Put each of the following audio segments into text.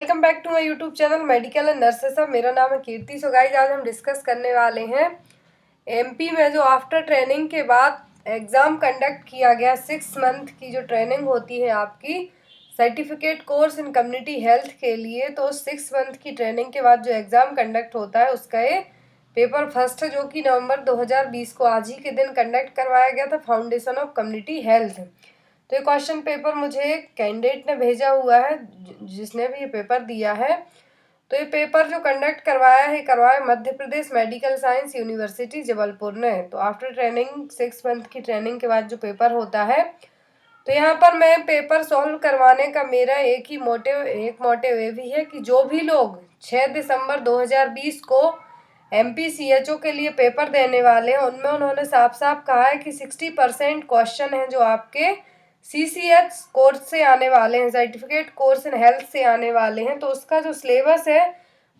Welcome back to my YouTube channel medical and nurses. मेरा नाम है कीर्ति। सो गाइज आज हम डिस्कस करने वाले हैं एमपी में जो आफ्टर ट्रेनिंग के बाद एग्ज़ाम कंडक्ट किया गया 6 मंथ की जो ट्रेनिंग होती है आपकी certificate course in community health के लिए। तो 6 मंथ की ट्रेनिंग के बाद जो एग्ज़ाम कंडक्ट होता है उसका ये पेपर फर्स्ट है, जो कि नवंबर 2020 को आज ही के दिन कंडक्ट करवाया गया था, फाउंडेशन ऑफ कम्युनिटी हेल्थ। तो ये क्वेश्चन पेपर मुझे एक कैंडिडेट ने भेजा हुआ है जिसने भी ये पेपर दिया है। तो ये पेपर जो कंडक्ट करवाया Madhya Pradesh medical science university Jabalpur ने। तो आफ्टर ट्रेनिंग 6 मंथ की ट्रेनिंग के बाद जो पेपर होता है, तो यहाँ पर मैं पेपर सॉल्व करवाने का मेरा एक मोटिव ये भी है कि जो भी लोग 6 दिसंबर 2020 को MPCHO के लिए पेपर देने वाले हैं उनमें उन्होंने साफ साफ कहा है कि 60% क्वेश्चन हैं जो आपके CCH कोर्स से आने वाले हैं, सर्टिफिकेट कोर्स इन हेल्थ से आने वाले हैं। तो उसका जो सिलेबस है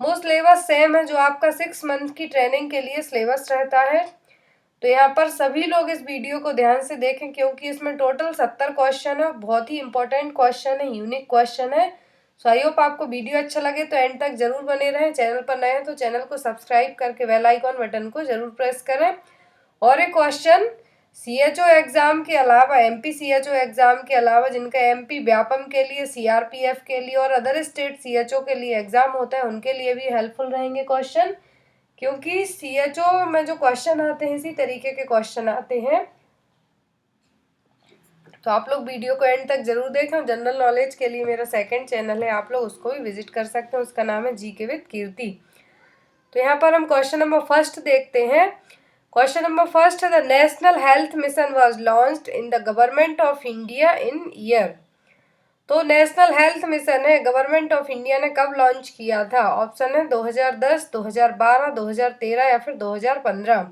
वो सिलेबस सेम है जो आपका 6 मंथ की ट्रेनिंग के लिए सिलेबस रहता है। तो यहाँ पर सभी लोग इस वीडियो को ध्यान से देखें क्योंकि इसमें टोटल 70 क्वेश्चन है, बहुत ही इंपॉर्टेंट क्वेश्चन है, यूनिक क्वेश्चन है। सो आई होप आपको वीडियो अच्छा लगे तो एंड तक जरूर बने रहें। चैनल पर नए हैं तो चैनल को सब्सक्राइब करके बेल आइकॉन बटन को जरूर प्रेस करें। और एक क्वेश्चन CHO एग्ज़ाम के अलावा MPCHO एग्ज़ाम के अलावा जिनका MP व्यापम के लिए, CRPF के लिए और अदर स्टेट CHO के लिए एग्ज़ाम होता है उनके लिए भी हेल्पफुल रहेंगे क्वेश्चन, क्योंकि CHO में जो क्वेश्चन आते हैं इसी तरीके के क्वेश्चन आते हैं। तो आप लोग वीडियो को एंड तक जरूर देखें। जनरल नॉलेज के लिए मेरा सेकंड चैनल है, आप लोग उसको भी विजिट कर सकते हैं, उसका नाम है GK विद कीर्ति। तो यहाँ पर हम क्वेश्चन नंबर फर्स्ट देखते हैं। क्वेश्चन नंबर फर्स्ट है the national health mission was launched in the government of India in year. तो नेशनल हेल्थ मिशन है गवर्नमेंट ऑफ इंडिया ने कब लॉन्च किया था? ऑप्शन है 2010, 2012, 2013 या फिर 2015।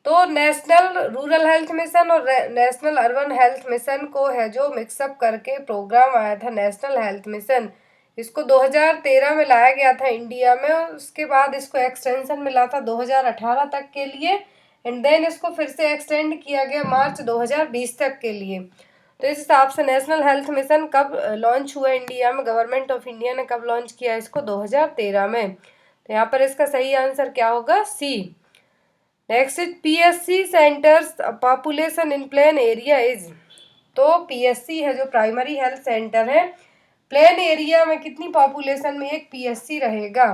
तो नेशनल रूरल हेल्थ मिशन और नेशनल अर्बन हेल्थ मिशन को है जो मिक्सअप करके प्रोग्राम आया था नेशनल हेल्थ मिशन। इसको 2013 में लाया गया था इंडिया में, उसके बाद इसको एक्सटेंशन मिला था 2018 तक के लिए एंड देन इसको फिर से एक्सटेंड किया गया मार्च 2020 तक के लिए। तो इस हिसाब से नेशनल हेल्थ मिशन कब लॉन्च हुआ इंडिया में, गवर्नमेंट ऑफ इंडिया ने कब लॉन्च किया इसको? 2013 में। तो यहाँ पर इसका सही आंसर क्या होगा? C. Next is PSC centres population in plain area is. तो PSC है जो प्राइमरी हेल्थ सेंटर है, प्लेन एरिया में कितनी पॉपुलेशन में एक PSC रहेगा?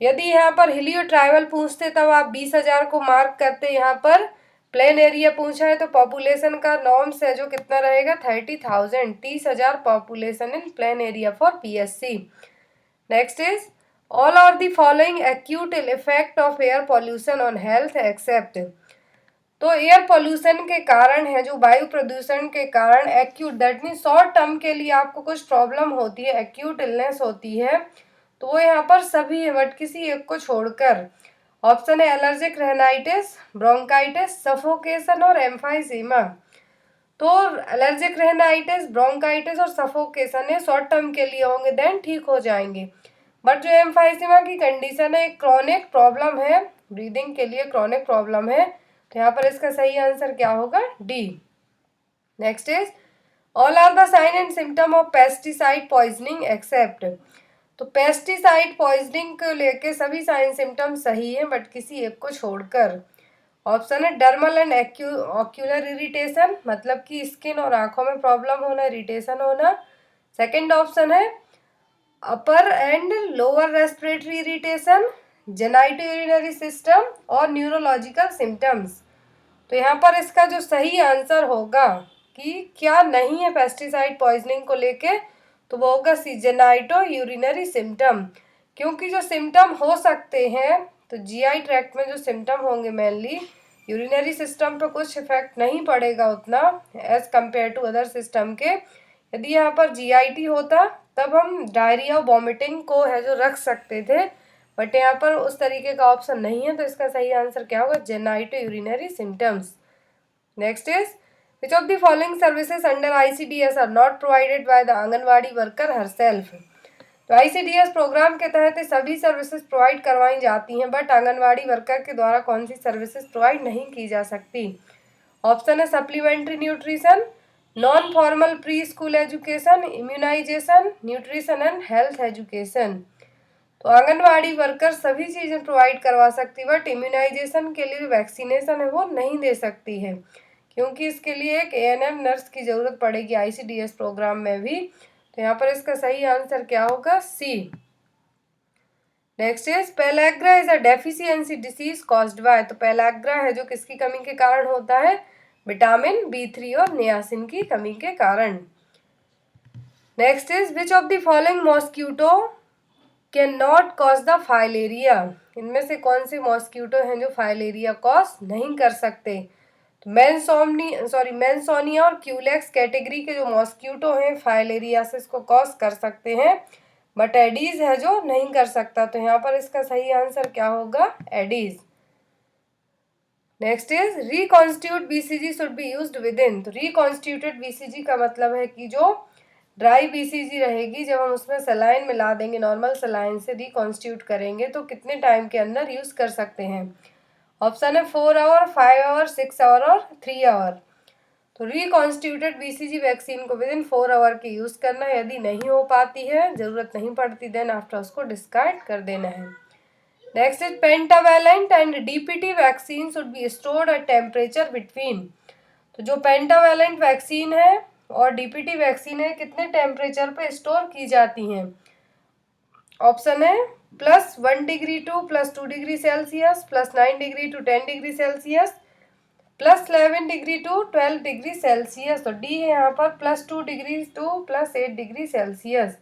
यदि यहाँ पर हिली और ट्राइबल पूछते तब आप 20,000 को मार्क करते, यहाँ पर प्लेन एरिया पूछा है तो पॉपुलेशन का नॉर्म्स है जो कितना रहेगा? 30,000, 30,000 population in plain area for PSC। Next is all are the following acute effect of air pollution on health except. तो एयर पॉल्यूशन के कारण है जो वायु प्रदूषण के कारण acute, that mean short term के लिए आपको कुछ प्रॉब्लम होती है, एक्यूट इलनेस होती है, तो वो यहाँ पर सभी है बट किसी एक को छोड़कर। ऑप्शन है एलर्जिक रेनाइटिस, ब्रोंकाइटिस, सफोकेशन और एम्फाइसीमा। तो एलर्जिक रेनाइटिस, ब्रोंकाइटिस और सफोकेशन ये शॉर्ट टर्म के लिए होंगे, देन ठीक हो जाएंगे। बट जो एम्फाइसीमा की कंडीशन है एक क्रॉनिक प्रॉब्लम है, ब्रीदिंग के लिए क्रॉनिक प्रॉब्लम है। तो यहाँ पर इसका सही आंसर क्या होगा? D. Next is all are the sign and symptom of pesticide poisoning except. तो पेस्टिसाइड पॉइजनिंग को लेके सभी साइन सिम्टम सही है बट किसी एक को छोड़कर। ऑप्शन है डर्मल एंड ऑक्यूलर इरिटेशन, मतलब कि स्किन और आंखों में प्रॉब्लम होना, इरिटेशन होना। सेकेंड ऑप्शन है upper and lower respiratory irritation, genito urinary system और न्यूरोलॉजिकल सिम्टम्स। तो यहाँ पर इसका जो सही आंसर होगा कि क्या नहीं है पेस्टिसाइड पॉइजनिंग को लेके, तो वो होगा सी, जेनाइटो यूरिनरी सिम्टम। क्योंकि जो सिम्टम हो सकते हैं तो GI ट्रैक्ट में जो सिम्टम होंगे मेनली, यूरिनरी सिस्टम पे कुछ इफेक्ट नहीं पड़ेगा उतना as compare to other system के। यदि यहाँ पर GIT होता तब हम डायरिया और वॉमिटिंग को है जो रख सकते थे, बट यहाँ पर उस तरीके का ऑप्शन नहीं है। तो इसका सही आंसर क्या होगा? Genito urinary symptoms. Next is which of the following services under ICDS are not provided by the anganwadi worker herself. तो ICDS प्रोग्राम के तहत सभी सर्विसेज प्रोवाइड करवाई जाती हैं बट आंगनवाड़ी वर्कर के द्वारा कौन सी सर्विसेज प्रोवाइड नहीं की जा सकती? ऑप्शन है supplementary nutrition, non formal pre school education, immunisation, nutrition and health education. तो आंगनवाड़ी वर्कर सभी चीज़ें प्रोवाइड करवा सकती, बट इम्यूनाइजेशन के लिए जो वैक्सीनेशन है वो नहीं दे सकती है, क्योंकि इसके लिए एक एएनएम नर्स की ज़रूरत पड़ेगी आईसीडीएस प्रोग्राम में भी। तो यहाँ पर इसका सही आंसर क्या होगा? C. Next is pellagra is a deficiency disease caused by. तो पेलैग्रा है जो किसकी कमी के कारण होता है? विटामिन B3 और नियासिन की कमी के कारण। Next is which of the following mosquito can not cause the filaria. इनमें से कौन से मॉस्क्यूटो हैं जो फाइलेरिया कॉज नहीं कर सकते? तो मेंसोनिया और क्यूलेक्स कैटेगरी के जो मॉस्क्यूटो हैं फाइलेरियासिस को कॉज कर सकते हैं, बट एडीज है जो नहीं कर सकता। तो यहाँ पर इसका सही आंसर क्या होगा? Aedes. Next is reconstitute BCG should be used within. तो रिकॉन्स्टिट्यूटेड बीसीजी का मतलब है कि जो ड्राई बीसीजी रहेगी, जब हम उसमें सलाइन मिला देंगे, नॉर्मल सलाइन से रिकॉन्स्टिट्यूट करेंगे, तो कितने टाइम के अंदर यूज कर सकते हैं? ऑप्शन है 4 आवर, 5 आवर, 6 आवर और 3 आवर। तो रिकॉन्स्टिट्यूटेड बीसीजी वैक्सीन को विद इन 4 आवर के यूज करना है। यदि नहीं हो पाती है, जरूरत नहीं पड़ती, देन आफ्टर उसको डिस्कार्ड कर देना है। Next is pentavalent and DPT vaccine should be stored at temperature between. तो जो पेंटावैलेंट वैक्सीन है और डीपीटी वैक्सीन है, कितने टेम्परेचर पे स्टोर की जाती हैं? ऑप्शन है +1 degree to +2 degree Celsius, +9 degree to 10 degree Celsius, +11 degree to 12 degree Celsius. तो डी है यहाँ पर +2 डिग्री टू +8 डिग्री सेल्सियस।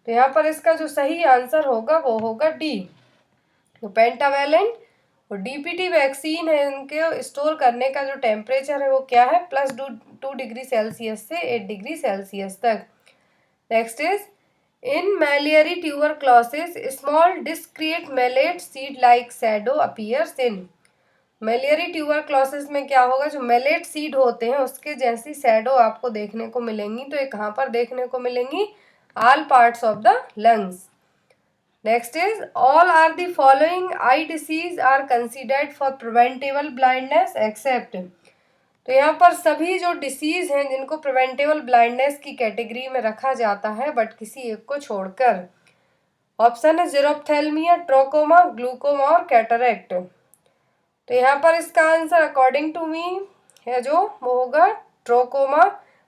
तो यहाँ पर इसका जो सही आंसर होगा वो होगा डी। तो पेंटावैलेंट और डीपीटी वैक्सीन है, इनके स्टोर करने का जो टेम्परेचर है वो क्या है? +2 डिग्री सेल्सियस से 8 डिग्री सेल्सियस तक। Next is in miliary tuberculosis small discrete millet seed like shadow appears in. Miliary tuberculosis में क्या होगा? जो मेलेट सीड होते हैं उसके जैसी शैडो आपको देखने को मिलेंगी। तो ये कहाँ पर देखने को मिलेंगी? All parts of the lungs. Next is all are the following eye disease are considered for preventable blindness except. तो यहाँ पर सभी जो डिसीज हैं जिनको प्रिवेंटेबल ब्लाइंडनेस की कैटेगरी में रखा जाता है, बट किसी एक को छोड़कर। ऑप्शन है जेरोप्थेल्मिया, ट्रोकोमा, ग्लूकोमा और कैटरेक्ट। तो यहाँ पर इसका आंसर अकॉर्डिंग टू मी है जो वो होगा ट्रोकोमा।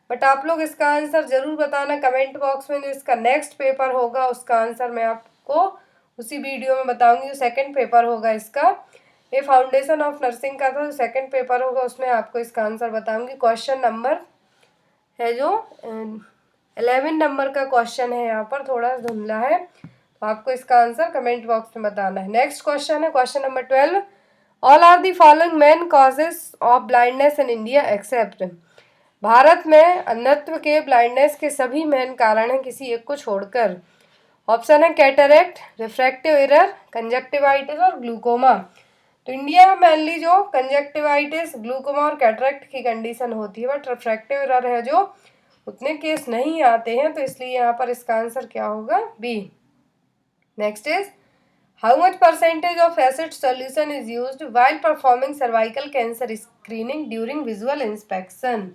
बट आप लोग इसका आंसर जरूर बताना कमेंट बॉक्स में। जो इसका नेक्स्ट पेपर होगा उसका आंसर मैं आपको उसी वीडियो में बताऊंगी। जो सेकंड पेपर होगा इसका, ये फाउंडेशन ऑफ नर्सिंग का था, जो सेकंड पेपर होगा उसमें आपको इसका आंसर बताऊंगी। क्वेश्चन नंबर है जो 11 नंबर का क्वेश्चन है, यहाँ पर थोड़ा धुंधला है, तो आपको इसका आंसर कमेंट बॉक्स में बताना है। नेक्स्ट क्वेश्चन है question number 12। All are the following main causes of blindness in India except. Bharat में अंधत्व के ब्लाइंडनेस के सभी मेन कारण हैं किसी एक को छोड़कर। ऑप्शन है कैटरेक्ट, रिफ्रैक्टिव एरर, कंजक्टिवाइटिस और ग्लूकोमा। तो इंडिया में मेनली जो कंजक्टिवाइटिस, ग्लूकोमा और कैटरेक्ट की कंडीशन होती है, बट रिफ्रैक्टिव एरर है जो उतने केस नहीं आते हैं, तो इसलिए यहाँ पर इसका आंसर क्या होगा? B. Next is how much percentage of acid solution is used while performing cervical cancer screening during visual inspection.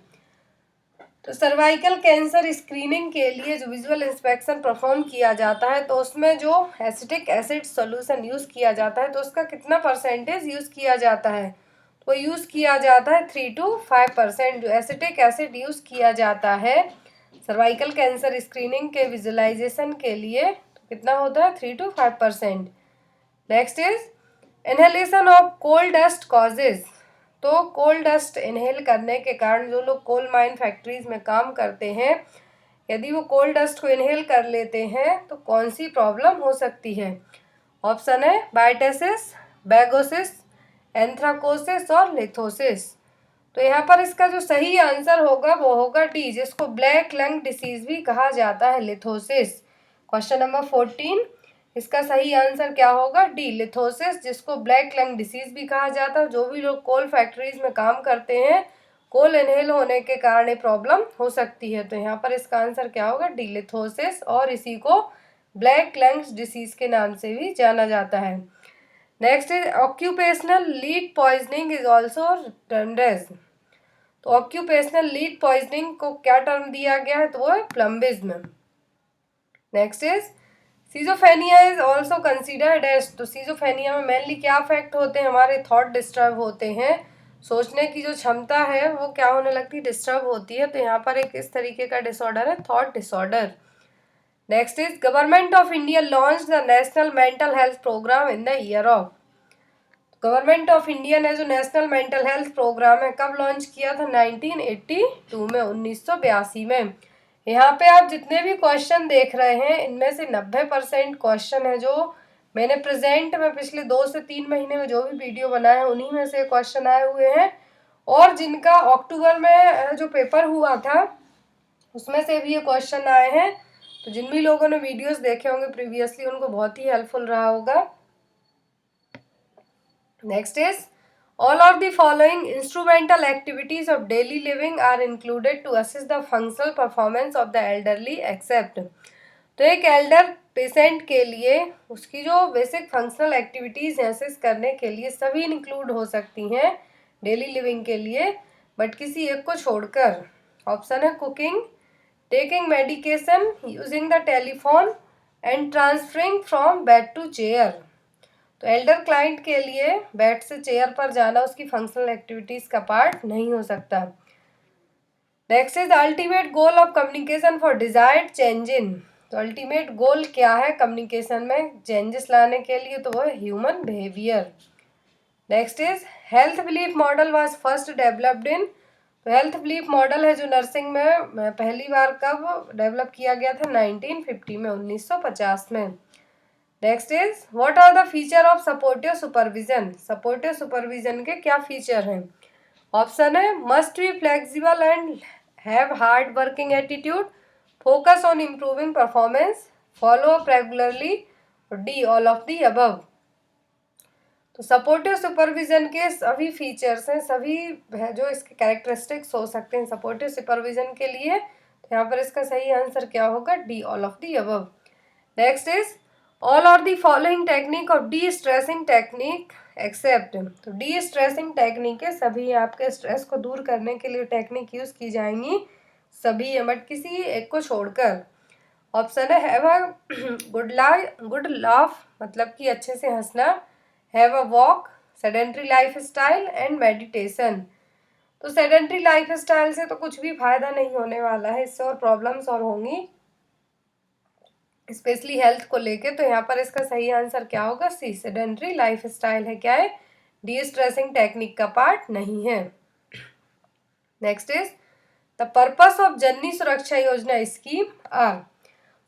तो सर्वाइकल कैंसर स्क्रीनिंग के लिए जो विजुअल इंस्पेक्शन परफॉर्म किया जाता है, तो उसमें जो एसिटिक एसिड सॉल्यूशन यूज़ किया जाता है, तो उसका कितना परसेंटेज यूज़ किया जाता है? तो यूज़ किया जाता है 3 to 5%। जो एसिटिक एसिड यूज़ किया जाता है सर्वाइकल कैंसर स्क्रीनिंग के विजुअलाइजेशन के लिए, तो कितना होता है? 3 to 5%। Next is inhalation of coal dust causes. तो कोल डस्ट इनहेल करने के कारण जो लोग कोल माइन फैक्ट्रीज में काम करते हैं, यदि वो कोल डस्ट को इनहेल कर लेते हैं तो कौन सी प्रॉब्लम हो सकती है? ऑप्शन है बाइटेसिस, बैगोसिस, एंथ्राकोसिस और लिथोसिस। तो यहाँ पर इसका जो सही आंसर होगा वो होगा डी, जिसको ब्लैक लंग डिसीज भी कहा जाता है, लिथोसिस। क्वेश्चन नंबर 14, इसका सही आंसर क्या होगा? डी, लिथोसिस, जिसको ब्लैक लंग डिसीज भी कहा जाता है। जो भी लोग कोल फैक्ट्रीज में काम करते हैं, कोल इनहेल होने के कारण ये प्रॉब्लम हो सकती है। तो यहाँ पर इसका आंसर क्या होगा? डी, लिथोसिस, और इसी को ब्लैक लंग्स डिसीज के नाम से भी जाना जाता है। Next is occupational lead poisoning is also termed as. तो ऑक्यूपेशनल लीड पॉइजनिंग को क्या टर्म दिया गया है, तो वो है plumbism. Next is schizophrenia is also considered as, तो सीजोफेनिया में मेनली क्या अफेक्ट होते हैं, हमारे थॉट डिस्टर्ब होते हैं, सोचने की जो क्षमता है वो क्या होने लगती है, डिस्टर्ब होती है। तो यहाँ पर एक इस तरीके का डिसऑर्डर है, thought disorder. Next is government of India launch the national mental health programme in the year of, government of India ने जो नेशनल मेंटल हेल्थ प्रोग्राम है कब लॉन्च किया था, 1982 में, 1982 में। यहाँ पे आप जितने भी क्वेश्चन देख रहे हैं इनमें से 90% क्वेश्चन है जो मैंने प्रेजेंट में पिछले 2 से 3 महीने में जो भी वीडियो बनाए हैं उन्हीं में से क्वेश्चन आए हुए हैं, और जिनका अक्टूबर में जो पेपर हुआ था उसमें से भी ये क्वेश्चन आए हैं। तो जिन भी लोगों ने वीडियोस देखे होंगे प्रीवियसली उनको बहुत ही हेल्पफुल रहा होगा। Next is all of the following instrumental activities of daily living are included to assist the functional performance of the elderly except, तो एक एल्डर पेशेंट के लिए उसकी जो बेसिक फंक्शनल एक्टिविटीज़ हैं असिस्ट करने के लिए सभी इंक्लूड हो सकती हैं डेली लिविंग के लिए, बट किसी एक को छोड़कर। ऑप्शन है cooking, taking medication, using the telephone and transferring from bed to chair. तो एल्डर क्लाइंट के लिए बेड से चेयर पर जाना उसकी फंक्शनल एक्टिविटीज़ का पार्ट नहीं हो सकता। Next is ultimate goal of communication for desired change in, तो अल्टीमेट गोल क्या है कम्युनिकेशन में चेंजेस लाने के लिए, तो वो है human behaviour. Next is health belief model was first developed in, तो हेल्थ बिलीफ मॉडल है जो नर्सिंग में पहली बार कब डेवलप किया गया था, 1950 में, 1950 में। Next is what are the feature of supportive supervision, supportive supervision के क्या फीचर हैं। ऑप्शन है must be flexible and have hard working attitude, focus on improving performance, follow up regularly, D all of the above. तो supportive supervision के सभी features हैं, सभी जो इसके कैरेक्टरिस्टिक्स हो सकते हैं सपोर्टिव सुपरविजन के लिए, तो यहाँ पर इसका सही आंसर क्या होगा, D all of the above. Next is all are the following technique of destressing technique except, तो डी स्ट्रेसिंग टेक्निक है सभी आपके स्ट्रेस को दूर करने के लिए टेक्निक यूज की जाएंगी सभी है, बट किसी एक को छोड़कर। ऑप्शन है हैव अ गुड लाफ, मतलब कि अच्छे से हंसना, have a walk, sedentary life style and meditation. तो सेडेंट्री लाइफ स्टाइल से तो कुछ भी फायदा नहीं होने वाला है, इससे और प्रॉब्लम्स और होंगी स्पेशली हेल्थ को लेके। तो यहाँ पर इसका सही आंसर क्या होगा, सी, सेडेंट्री लाइफ स्टाइल है, क्या है, डी स्ट्रेसिंग टेक्निक का पार्ट नहीं है। Next is the purpose of Janani Suraksha Yojana scheme are,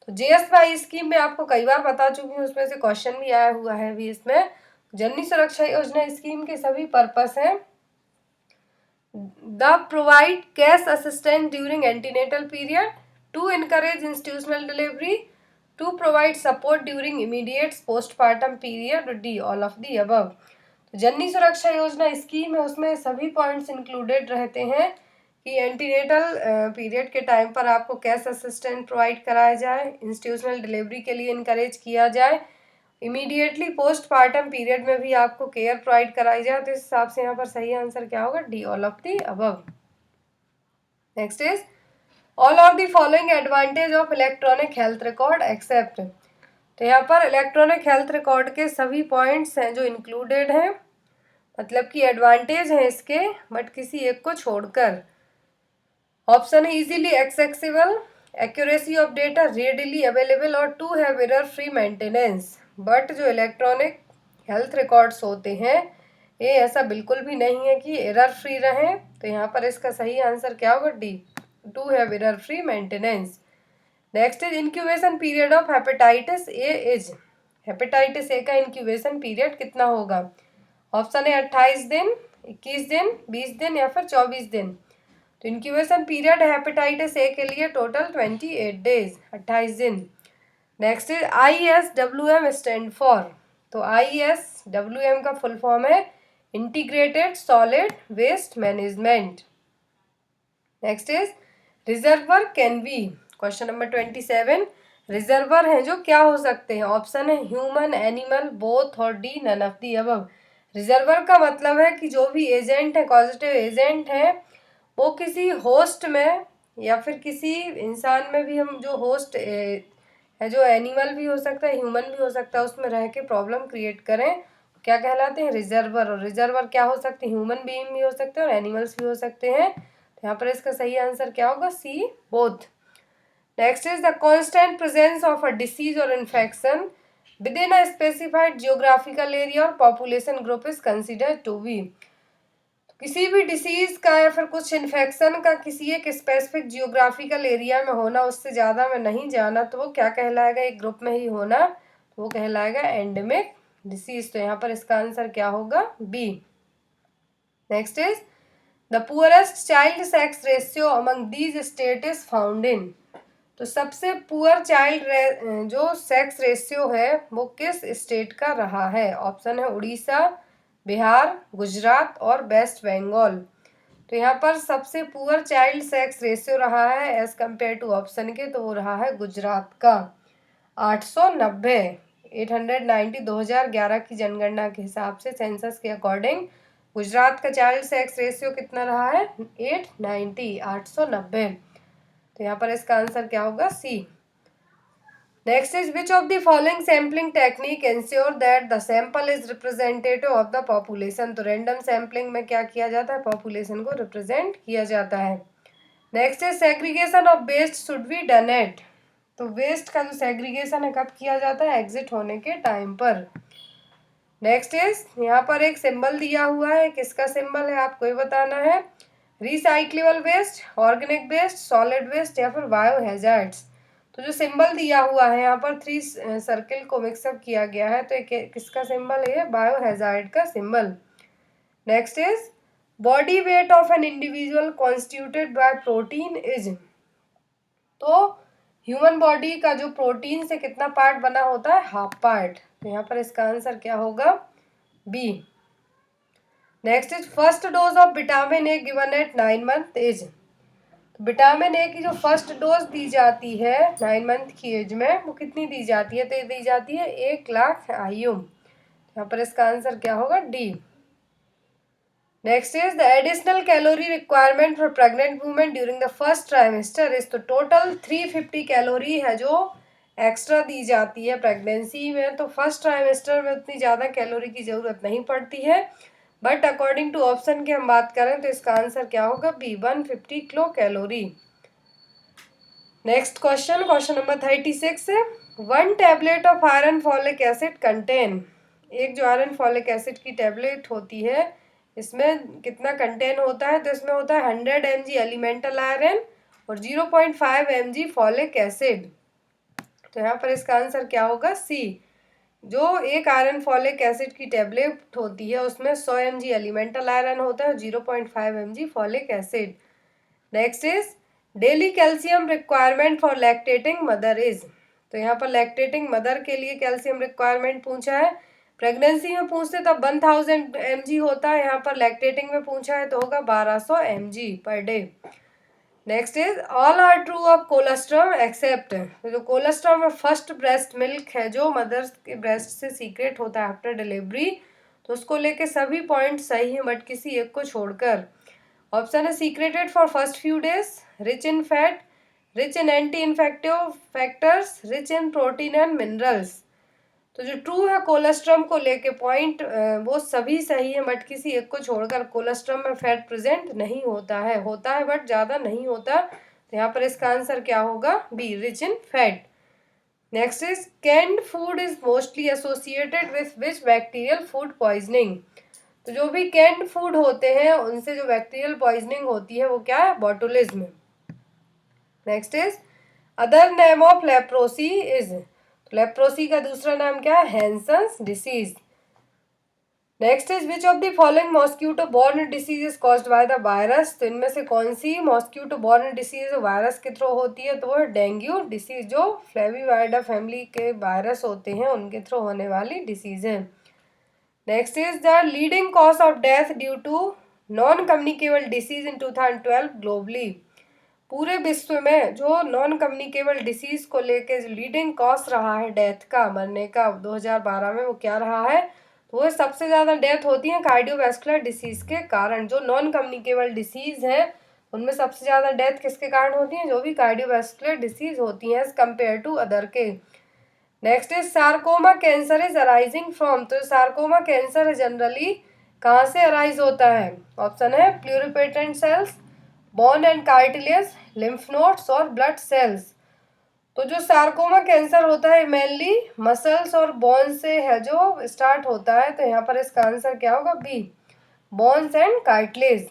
तो JSY स्कीम में आपको कई बार बता चुकी हूँ, उसमें से क्वेश्चन भी आया हुआ है अभी इसमें। जननी सुरक्षा योजना स्कीम के सभी पर्पस हैं the provide cash assistance during antenatal period, to encourage institutional delivery, to provide support during immediate postmortem period, D all of the above. तो जननी सुरक्षा योजना स्कीम है उसमें सभी पॉइंट्स इंक्लूडेड रहते हैं कि एंटीनेटल पीरियड के टाइम पर आपको कैश असिस्टेंट प्रोवाइड कराया जाए, इंस्टीट्यूशनल डिलीवरी के लिए इनकरेज किया जाए, इमीडिएटली पोस्टमार्टम पीरियड में भी आपको केयर प्रोवाइड कराई जाए। तो इस हिसाब से यहाँ पर सही आंसर क्या होगा, D all of the above. Next is all of the following advantage of electronic health record except, तो यहाँ पर इलेक्ट्रॉनिक हेल्थ रिकॉर्ड के सभी पॉइंट्स हैं जो इंक्लूडेड हैं, मतलब कि एडवांटेज हैं इसके, बट किसी एक को छोड़कर। ऑप्शन है easily accessible, accuracy of data readily available, और to have error free maintenance. But जो इलेक्ट्रॉनिक हेल्थ रिकॉर्ड्स होते हैं ये ऐसा बिल्कुल भी नहीं है कि एरर फ्री रहें, तो यहाँ पर इसका सही आंसर क्या होगा, D, to have error free maintenance. Next is incubation period of hepatitis A is, hepatitis A का इंक्यूबेशन पीरियड कितना होगा। ऑप्शन है 28 दिन, 21 दिन, 20 दिन या फिर 24 दिन। तो इंक्यूबेशन पीरियड हेपेटाइटिस ए के लिए टोटल 28 डेज, 28 दिन। Next is ISWM stand for, तो ISWM का फुल फॉर्म है integrated solid waste management. Next is reservoir can be, question number 27, reservoir हैं जो क्या हो सकते हैं। ऑप्शन है ह्यूमन, एनिमल, बोथ, और D none of the above. Reservoir का मतलब है कि जो भी एजेंट है, पॉजिटिव एजेंट है, वो किसी होस्ट में या फिर किसी इंसान में भी, हम जो होस्ट है जो एनिमल भी हो सकता है, ह्यूमन भी हो सकता है, उसमें रह के प्रॉब्लम क्रिएट करें, क्या कहलाते हैं? रिजर्वर। और रिजर्वर क्या हो सकते हैं? ह्यूमन बीइंग भी हो सकते हैं और एनिमल्स भी हो सकते हैं। तो यहाँ पर इसका सही आंसर क्या होगा? C, both. Next is the constant presence of a disease और infection within a specified geographical area और population group is considered to be. किसी भी डिसीज का या फिर कुछ इन्फेक्शन का किसी एक स्पेसिफिक जियोग्राफिकल एरिया में होना, उससे ज़्यादा में नहीं जाना, तो वो क्या कहलाएगा? एक ग्रुप में ही होना, तो वो कहलाएगा एंडेमिक डिसीज। तो यहाँ पर इसका आंसर क्या होगा? B. Next is the poorest child sex ratio among these state is found in. तो सबसे पुअर चाइल्ड जो सेक्स रेशियो है वो किस स्टेट का रहा है? ऑप्शन है उड़ीसा, बिहार, गुजरात और वेस्ट बंगाल। तो यहाँ पर सबसे पुअर चाइल्ड सेक्स रेशियो रहा है एज कम्पेयर टू ऑप्शन के, तो वो रहा है गुजरात का 890। 890 2011 की जनगणना के हिसाब से, सेंसस के अकॉर्डिंग गुजरात का चाइल्ड सेक्स रेशियो कितना रहा है? 890, 890। तो यहाँ पर इसका आंसर क्या होगा? C. Next is which of the following sampling technique ensure that the sample is representative of the population. तो रैंडम सैम्पलिंग में क्या किया जाता है? पॉपुलेशन को रिप्रेजेंट किया जाता है। Next is segregation of waste should be done at. तो वेस्ट का जो सेग्रीगेशन है कब किया जाता है? एग्जिट होने के टाइम पर। नेक्स्ट इज यहाँ पर एक सिंबल दिया हुआ है, किसका सिंबल है आपको ये बताना है। Recyclable waste, organic waste, solid waste या फिर बायो हैजार्ड्स। तो जो सिंबल दिया हुआ है यहाँ पर 3 सर्किल को मिक्सअप किया गया है, तो किसका सिंबल है? बायो हैजार्ड का symbol. Next is body weight of an individual constituted by protein is. तो ह्यूमन बॉडी का जो प्रोटीन से कितना पार्ट बना होता है? Half part. तो यहाँ पर इसका आंसर क्या होगा? B. Next is first dose of vitamin A given at 9 month age. Vitamin A की जो फर्स्ट डोज दी जाती है 9 मंथ की एज में, वो कितनी दी जाती है? तो ये दी जाती है 1 लाख IU। यहाँ पर इसका आंसर क्या होगा? D. Next is the additional calorie requirement for pregnant women during the first trimester is. तो टोटल 350 कैलोरी है जो एक्स्ट्रा दी जाती है प्रेगनेंसी में। तो फर्स्ट ट्राइमेस्टर में उतनी ज़्यादा कैलोरी की ज़रूरत नहीं पड़ती है, बट अकॉर्डिंग टू ऑप्शन की हम बात करें तो इसका आंसर क्या होगा? B, 150 kilocalorie. Next question, question number 36 है 1 tablet of iron folic acid content. एक जो आयरन फॉलिक एसिड की टैबलेट होती है, इसमें कितना कंटेन होता है? तो इसमें होता है 100 mg एलिमेंटल आयरन और 0.5 mg फॉलिक एसिड। तो यहाँ पर इसका आंसर क्या होगा? सी। जो एक आयरन फॉलिक एसिड की टैबलेट होती है उसमें 100 mg एलिमेंटल आयरन होता है, 0.5 mg folic acid. Next is daily calcium requirement for lactating mother is. तो यहाँ पर लैक्टेटिंग मदर के लिए कैल्शियम रिक्वायरमेंट पूछा है। प्रेगनेंसी में पूछते तब 1000 mg होता है, यहाँ पर लैक्टेटिंग में पूछा है तो होगा 1200 mg per day. Next is all are true of cholesterol except. तो जो कोलेस्ट्रॉम में फर्स्ट ब्रेस्ट मिल्क है जो मदर्स के ब्रेस्ट से सीक्रेट होता है आफ्टर डिलीवरी, तो उसको लेके सभी पॉइंट सही है बट किसी एक को छोड़कर। ऑप्शन है secreted for first few days, rich in fat, rich in anti infective factors, rich in protein and minerals. तो जो ट्रू है कोलेस्ट्रॉम को लेके पॉइंट वो सभी सही है बट किसी एक को छोड़कर। कोलेस्ट्रॉम में फैट प्रेजेंट नहीं होता है, होता है बट ज़्यादा नहीं होता। तो यहाँ पर इसका आंसर क्या होगा? B, rich in fat. Next is canned food is mostly associated with which bacterial food poisoning. तो जो भी कैंड फूड होते हैं उनसे जो बैक्टीरियल पॉइजनिंग होती है वो क्या है? Botulism. Next is other name of leprosy is. Leprosy का दूसरा नाम क्या है? Hansen's disease. Next is which of the following mosquito born disease is caused by the virus. तो इनमें से कौन सी मॉस्क्यूटो बॉर्न डिसीज वायरस के थ्रू होती है? तो वो है डेंगू डिसीज, जो फ्लेविवाइडा फैमिली के वायरस होते हैं उनके थ्रू होने वाली डिसीज है। Next is the leading cause of death due to non communicable disease in 2012 globally. पूरे विश्व में जो नॉन कम्युनिकेबल डिसीज को लेके जो लीडिंग कॉज रहा है डेथ का, मरने का 2012 में, वो क्या रहा है? तो वो सबसे ज़्यादा डेथ होती है कार्डियोवैस्कुलर डिसीज के कारण। जो नॉन कम्युनिकेबल डिसीज है उनमें सबसे ज़्यादा डेथ किसके कारण होती है, जो भी कार्डियोवैस्कुलर डिसीज होती हैं एज कम्पेयर टू अदर के। Next is sarcoma cancer is arising from, तो सार्कोमा कैंसर जनरली कहाँ से अराइज होता है, ऑप्शन है pluripotent cells, bone and cartilage, lymph nodes और ब्लड सेल्स। तो जो सार्कोमा कैंसर होता है मेनली मसल्स और बोन से है जो स्टार्ट होता है, तो यहाँ पर इसका आंसर क्या होगा, B, bones and cartilage.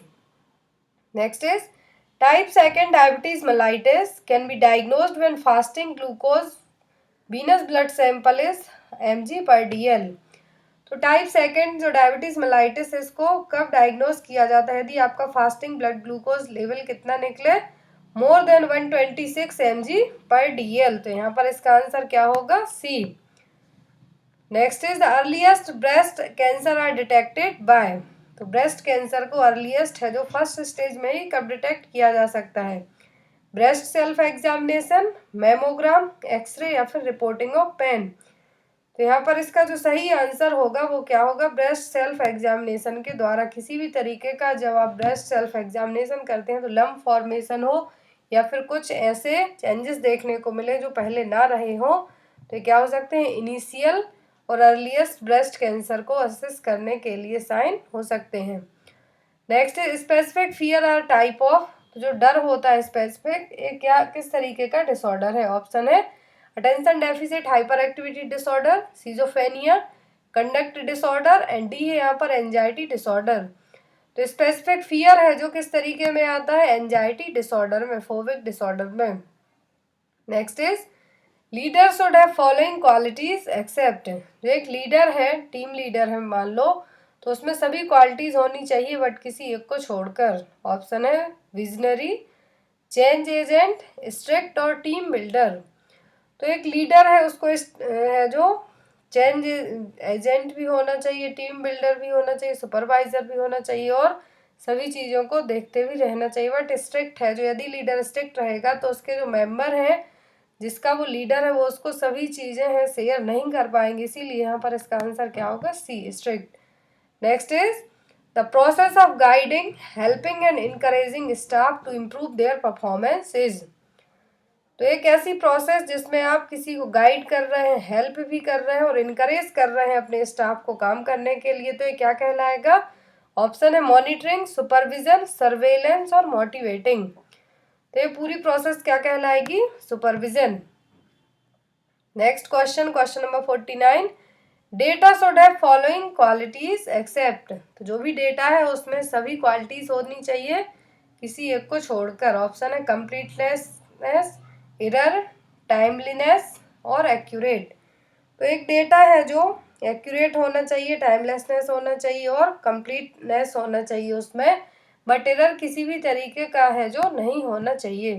Next is type second diabetes mellitus can be diagnosed when fasting glucose venous blood sample is mg/dl। तो टाइप सेकेंड जो डायबिटीज मेलाइटिस इसको कब डायग्नोज किया जाता है, यदि आपका फास्टिंग ब्लड ग्लूकोज लेवल कितना निकले, मोर देन 126 mg/dl। तो यहाँ पर इसका आंसर क्या होगा, C. Next is the earliest breast cancer are detected by, तो ब्रेस्ट कैंसर को अर्लीस्ट है जो फर्स्ट स्टेज में ही कब डिटेक्ट किया जा सकता है, breast self examination, mammogram, X ray या फिर रिपोर्टिंग ऑफ पेन। तो यहाँ पर इसका जो सही आंसर होगा वो क्या होगा, ब्रेस्ट सेल्फ एग्जामिनेशन के द्वारा। किसी भी तरीके का जब आप ब्रेस्ट सेल्फ एग्जामिनेशन करते हैं तो लम्प फॉर्मेशन हो या फिर कुछ ऐसे चेंजेस देखने को मिले जो पहले ना रहे हो, तो क्या हो सकते हैं, इनिशियल और अर्लीस्ट ब्रेस्ट कैंसर को असेस करने के लिए साइन हो सकते हैं। Next specific fear are type of, तो जो डर होता है स्पेसिफिक, एक क्या किस तरीके का डिसऑर्डर है, ऑप्शन है attention deficit hyper activity disorder, schizophrenia, conduct disorder and D है यहाँ पर एंजाइटी डिसऑर्डर। तो स्पेसिफिक फियर है जो किस तरीके में आता है, एंजाइटी डिसऑर्डर में, फोबिक डिसऑर्डर में। Next is leader should have following qualities except, जो एक लीडर है, टीम लीडर है मान लो, तो उसमें सभी क्वालिटीज होनी चाहिए बट किसी एक को छोड़कर, ऑप्शन है विजनरी, चेंज एजेंट, स्ट्रिक्ट और टीम बिल्डर। तो एक लीडर है उसको है जो चेंज एजेंट भी होना चाहिए, टीम बिल्डर भी होना चाहिए, सुपरवाइजर भी होना चाहिए और सभी चीज़ों को देखते भी रहना चाहिए, बट स्ट्रिक्ट है जो, यदि लीडर स्ट्रिक्ट रहेगा तो उसके जो मेंबर हैं जिसका वो लीडर है वो उसको सभी चीज़ें हैं शेयर नहीं कर पाएंगे, इसीलिए यहाँ पर इसका आंसर क्या होगा, C, strict. Next is the process of guiding, helping and encouraging staff to improve their performance is, तो एक ऐसी प्रोसेस जिसमें आप किसी को गाइड कर रहे हैं, हेल्प भी कर रहे हैं और इनकरेज कर रहे हैं अपने स्टाफ को काम करने के लिए, तो ये क्या कहलाएगा, ऑप्शन है मॉनिटरिंग, सुपरविजन, सर्वेलेंस और मोटिवेटिंग। तो ये पूरी प्रोसेस क्या कहलाएगी, supervision. Next question, question number 49, data should have following qualities except, तो जो भी डेटा है उसमें सभी क्वालिटीज होनी चाहिए किसी एक को छोड़कर, ऑप्शन है कंप्लीटनेस, एरर, टाइमलीनेस और एक्यूरेट। तो एक डेटा है जो एक्यूरेट होना चाहिए, टाइमलेसनेस होना चाहिए और कंप्लीटनेस होना चाहिए उसमें, बट एरर किसी भी तरीके का है जो नहीं होना चाहिए।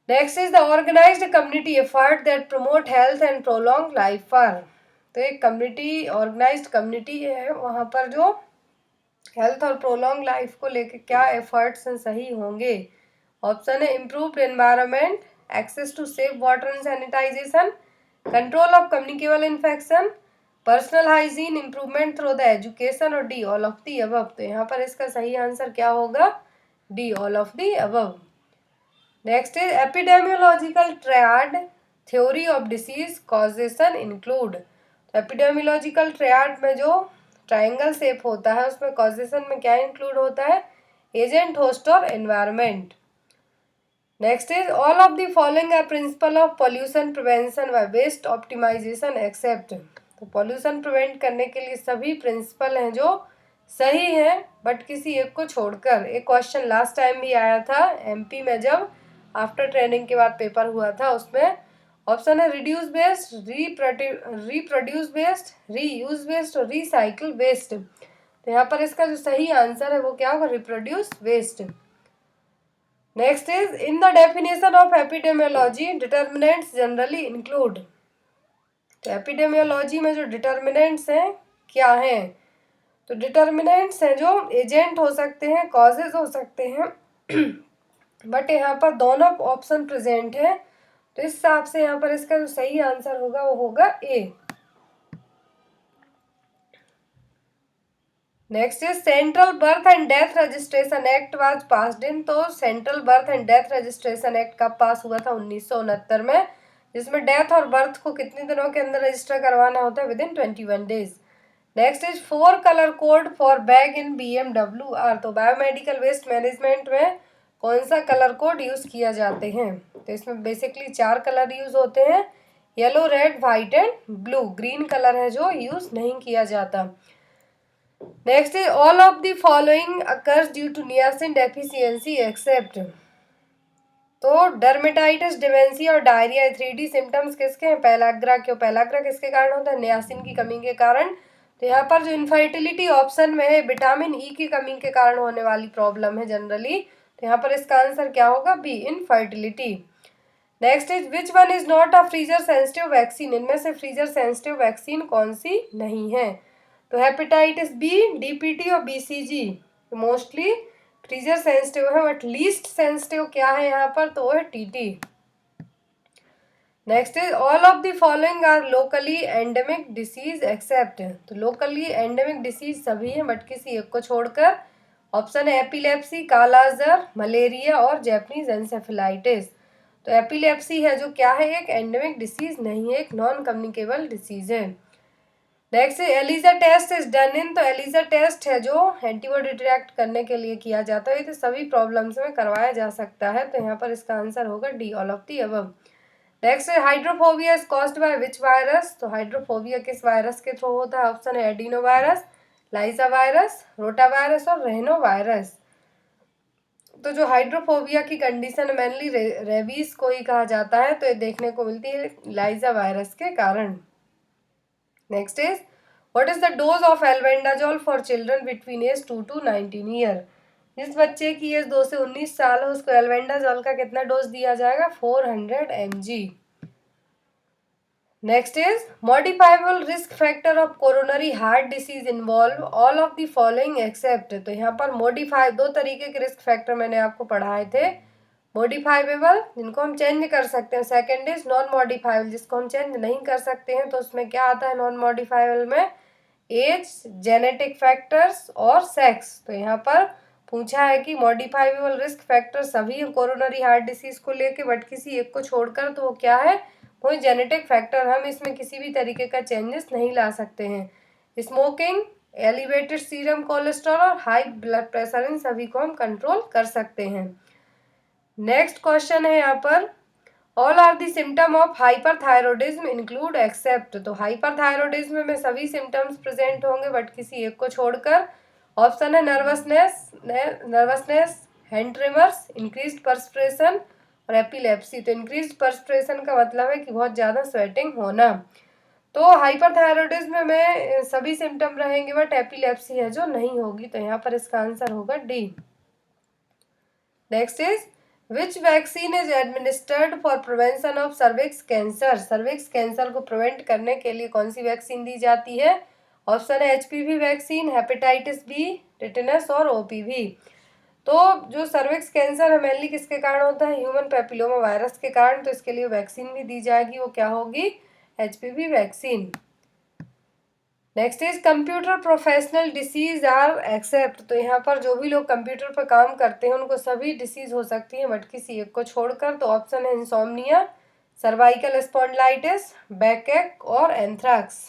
Next is the organised community effort that promote health and prolong life for, तो एक कम्युनिटी, ऑर्गेनाइज्ड कम्युनिटी है, वहाँ पर जो हेल्थ और प्रोलॉन्ग लाइफ को लेकर क्या एफर्ट्स सही होंगे, ऑप्शन है improved environment, access to safe water and sanitization, control of communicable infection, personal hygiene improvement through the education और D all of the above. तो यहाँ पर इसका सही आंसर क्या होगा, D, all of the above. Next is epidemiological triad theory of disease causation include, तो epidemiological triad में जो ट्राइंगल शेप होता है उसमें कॉजेशन में क्या इंक्लूड होता है, एजेंट, होस्ट और environment. Next is all of the following are principle of pollution prevention व वेस्ट ऑप्टिमाइजेशन एक्सेप्ट, तो पॉल्यूशन प्रिवेंट करने के लिए सभी प्रिंसिपल हैं जो सही है बट किसी एक को छोड़कर। एक क्वेश्चन लास्ट टाइम भी आया था एमपी में जब आफ्टर ट्रेनिंग के बाद पेपर हुआ था, उसमें ऑप्शन है reduce waste, reproduce waste, reuse waste और रिसाइकिल वेस्ट। तो यहाँ पर इसका जो सही आंसर है वो क्या होगा, reproduce waste. Next is in the definition of epidemiology determinants generally include, तो एपिडेमियोलॉजी में जो डिटर्मिनेंट्स हैं क्या हैं, तो डिटर्मिनेंट्स हैं जो एजेंट हो सकते हैं, कॉजेज हो सकते हैं, बट यहाँ पर दोनों ऑप्शन प्रेजेंट है, तो इस हिसाब से यहाँ पर इसका जो सही आंसर होगा वो होगा A. Next is central birth and death registration act was passed in. तो central birth and death registration act कब पास हुआ था? 1969 में, जिसमें डेथ और बर्थ को कितने दिनों के अंदर रजिस्टर करवाना होता है? With in 21 days. Next is 4 colour code for bag in BMWR। तो बायोमेडिकल वेस्ट मैनेजमेंट में कौन सा कलर कोड यूज किया जाते हैं? तो इसमें बेसिकली 4 कलर यूज होते हैं, yellow, red, white and blue. Green colour है जो यूज नहीं किया जाता। Next is all of the following occurs due to niacin deficiency except. तो डर्मेटाइटिस, डिमेंशिया और डायरिया 3D सिम्टम्स किसके हैं? पेलाग्रा। क्यों पेलाग्रा किसके कारण होता है? नियासिन की कमी के कारण। तो यहाँ पर जो इनफर्टिलिटी ऑप्शन में है, विटामिन ई की कमी के कारण होने वाली प्रॉब्लम है जनरली। तो यहाँ पर इसका आंसर क्या होगा? B, infertility. Next is which one is not a freezer sensitive vaccine. इनमें से फ्रीजर सेंसिटिव वैक्सीन कौन सी नहीं है? तो हेपेटाइटिस बी, DPT और BCG मोस्टली फ्रीजर सेंसिटिव है, बट लीस्ट सेंसिटिव क्या है यहाँ पर? तो है TT। Next is all of the following are locally endemic disease except. तो लोकली एंडेमिक डिसीज सभी है, बट किसी एक को छोड़कर। ऑप्शन है एपिलेप्सी, कालाजार, मलेरिया और जैपनीज एंसेफेलाइटिस। तो एपिलेप्सी है जो क्या है? एक एंडेमिक डिसीज नहीं है, एक नॉन कम्युनिकेबल डिसीज है। Next ELISA test is done in. तो एलिजा टेस्ट है जो एंटीबॉडी डिटेक्ट करने के लिए किया जाता है, तो सभी प्रॉब्लम्स में करवाया जा सकता है। तो यहाँ पर इसका आंसर होगा D, all of the above. Next hydrophobia is caused by which virus. तो हाइड्रोफोबिया किस वायरस के थ्रू होता है? ऑप्शन है adeno virus, lyssa virus, rota virus और रेनो वायरस। तो जो हाइड्रोफोबिया की कंडीशन मेनली रेबीज को ही कहा जाता है, तो ये देखने को मिलती है लाइजा वायरस के कारण। Next is what is the dose of albendazole for children between age 2 to 19 year. जिस बच्चे की एज 2 से 19 साल है उसको एल्बेंडाजोल का कितना डोज दिया जाएगा? 400 mg। Next is modifiable risk factor of coronary heart disease involve all of the following except. तो यहाँ पर मॉडिफाई, दो तरीके के रिस्क फैक्टर मैंने आपको पढ़ाए थे। मॉडिफाइबल जिनको हम चेंज कर सकते हैं, सेकेंड इज नॉन मॉडिफाइबल जिसको हम चेंज नहीं कर सकते हैं। तो उसमें क्या आता है नॉन मॉडिफाइबल में? एज, जेनेटिक फैक्टर्स और सेक्स। तो यहाँ पर पूछा है कि मॉडिफाइबल रिस्क फैक्टर सभी कोरोनरी हार्ट डिसीज को लेके, बट किसी एक को छोड़कर। तो वो क्या है? कोई जेनेटिक फैक्टर, हम इसमें किसी भी तरीके का चेंजेस नहीं ला सकते हैं। स्मोकिंग, एलिवेटेड सीरम कोलेस्ट्रॉल और हाई ब्लड प्रेशर, इन सभी को हम कंट्रोल कर सकते हैं। नेक्स्ट क्वेश्चन है यहाँ पर all are the symptom of hyperthyroidism include except. तो हाइपरथायरॉयडिज्म में सभी सिम्टम्स प्रेजेंट होंगे, बट किसी एक को छोड़कर। ऑप्शन है nervousness, hand trimmers, increased perspiration और एपिलेप्सी। तो इंक्रीज्ड पर्सपिरेशन का मतलब है कि बहुत ज़्यादा स्वेटिंग होना। तो हाइपरथायरॉयडिज्म में सभी सिम्टम रहेंगे, बट एपिलेप्सी है जो नहीं होगी। तो यहाँ पर इसका आंसर होगा D. Next is which vaccine is administered for prevention of cervix cancer. Cervix cancer को प्रिवेंट करने के लिए कौन सी वैक्सीन दी जाती है? ऑप्शन है HPV vaccine, hepatitis B, tetanus और OPV। तो जो सर्विक्स कैंसर है मेनली किसके कारण होता है? ह्यूमन पेपिलोमा वायरस के कारण। तो इसके लिए वैक्सीन भी दी जाएगी, वो क्या होगी? HPV vaccine. Next is computer professional disease are except. तो यहाँ पर जो भी लोग कंप्यूटर पर काम करते हैं उनको सभी डिसीज हो सकती है, बट किसी एक को छोड़कर। तो ऑप्शन है इंसोम्निया, सर्वाइकल स्पॉन्डिलाइटिस, बैकएक और एंथ्रैक्स।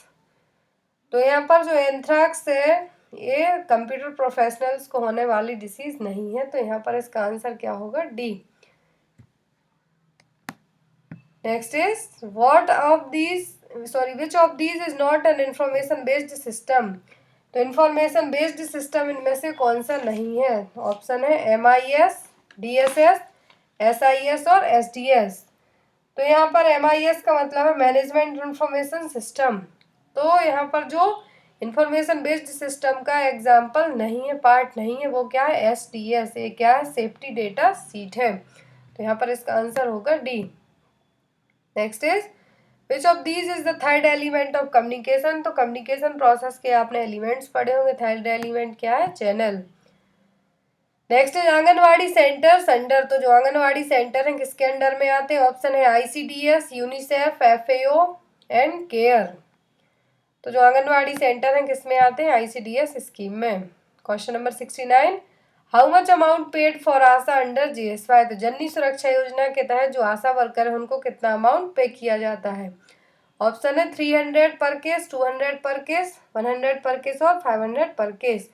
तो यहाँ पर जो एंथ्रैक्स है ये कंप्यूटर प्रोफेशनल्स को होने वाली डिसीज नहीं है। तो यहाँ पर इसका आंसर क्या होगा? D. Next is what of these which of these is not an information based system. तो इंफॉर्मेशन बेस्ड सिस्टम इनमें से कौन सा नहीं है? ऑप्शन है MIS, DSS, SIS और SDS। तो यहाँ पर MIS का मतलब है मैनेजमेंट इंफॉर्मेशन सिस्टम। तो यहाँ पर जो इंफॉर्मेशन बेस्ड सिस्टम का एग्जाम्पल नहीं है, पार्ट नहीं है, वो क्या है? SDS। ये क्या है? सेफ्टी डेटा सीट है। तो यहाँ पर इसका आंसर होगा D. Next is which of these is the third element of communication. तो कम्युनिकेशन प्रोसेस के आपने एलिमेंट्स पढ़े होंगे, थर्ड एलिमेंट क्या है? Channel. Next is anganwadi centres under. तो जो आंगनवाड़ी सेंटर हैं किसके अंडर में आते हैं? ऑप्शन है ICDS, UNICEF, FAO and care. तो जो आंगनवाड़ी सेंटर हैं किस में आते हैं, ICDS स्कीम में। Question number 69, how much amount paid for Asha under GSY। तो जननी सुरक्षा योजना के तहत जो आशा वर्कर है उनको कितना अमाउंट पे किया जाता है। ऑप्शन है 300 पर केस, 200 पर केस, 100 पर केस और 500 पर केस।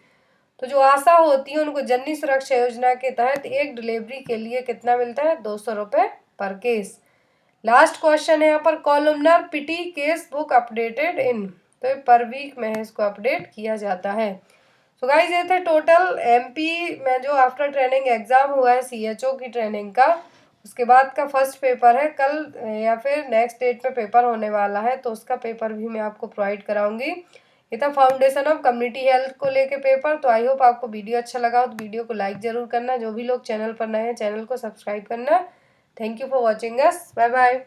तो जो आशा होती है उनको जननी सुरक्षा योजना के तहत एक डिलीवरी के लिए कितना मिलता है, 200 रुपये पर केस। लास्ट क्वेश्चन है यहाँ पर, columnar pity case book updated in. तो पर वीक में इसको अपडेट किया जाता है। तो गाइस ये थे टोटल MP में जो आफ्टर ट्रेनिंग एग्जाम हुआ है CHO की ट्रेनिंग का, उसके बाद का फर्स्ट पेपर है। कल या फिर नेक्स्ट डेट में पेपर होने वाला है, तो उसका पेपर भी मैं आपको प्रोवाइड कराऊंगी। ये था फाउंडेशन ऑफ कम्युनिटी हेल्थ को लेके पेपर। तो आई होप आपको वीडियो अच्छा लगा हो तो वीडियो को लाइक जरूर करना। जो भी लोग चैनल पर नए हैं चैनल को सब्सक्राइब करना। Thank you for watching us, bye bye.